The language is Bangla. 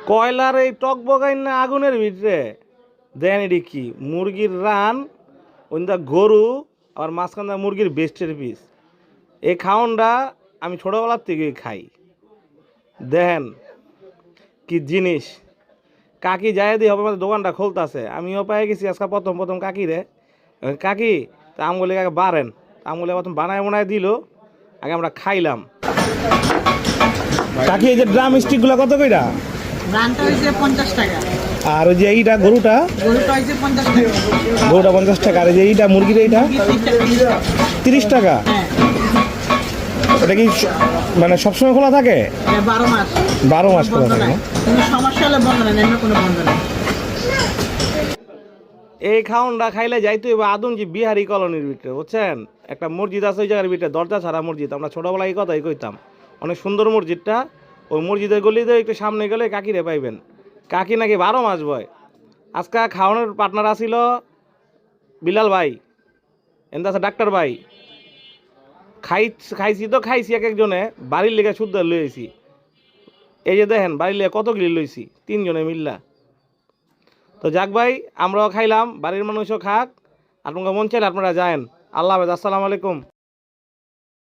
কয়লার এই টক বগাই না আগুনের ভিতরে দেন এটি কি মুরগির রান ওইটা গরু আর মাঝখানটা মুরগির বেস্টের পিস। এই খাওনটা আমি ছোটোবেলার থেকে খাই। দেখেন কি জিনিস। কাকি যাই দিয়ে হবে আমাদের দোকানটা খুলতেছে, আমিও পেয়ে গেছি আজকে প্রথম কাকি রে। কাকি তা আমগুলি আগে বাড়েন, আমগুলি প্রথম বানায় দিল, আগে আমরা খাইলাম। কাকি এই যে ড্রাম স্টিকগুলো কত কইরা? রানটা হইছে 50 টাকা। আর ওই যে এইটা গরুটা হইছে 50 টাকা। গরুটা 50 টাকা। আর এই যে এইটা মুরগির এইটা 30 টাকা। হ্যাঁ। এটা কি মানে সবসময় খোলা থাকে? 12 মাস। 12 মাস খোলা থাকে। কোনো সমস্যা হলে বন্ধ না, এমনি কোনো বন্ধ না। এই খাওনটা খাইলে যাইতো এবার আদমজি বিহারি কলোনির ভিতরে, বুঝছেন? একটা মসজিদ আছে ওই জায়গার ভিতরে, দরজা ছাড়া মসজিদ। আমরা ছোটোবেলায় এই কথাই কইতাম, অনেক সুন্দর মসজিদটা। ওই মসজিদের গলিতে একটু সামনে গেলে কাকিরে পাইবেন। কাকি নাকি 12 মাস বয়। আজকে খাওয়ানোর পার্টনার আসিল বিলাল ভাই, এনতে আছে ডাক্তার ভাই। খাইছি এক একজনে বাড়ির লেগে শুদ্ধ লইছি। এই যে দেখেন বাড়ির লেগে কত গিলি লইছি 3 জনে মিল্লা। তো যাক ভাই, আমরাও খাইলাম, বাড়ির মানুষও খাক। আপনাকে মন চাইলে আপনারা যায়েন। আল্লাহ হাফেজ, আসসালামু আলাইকুম।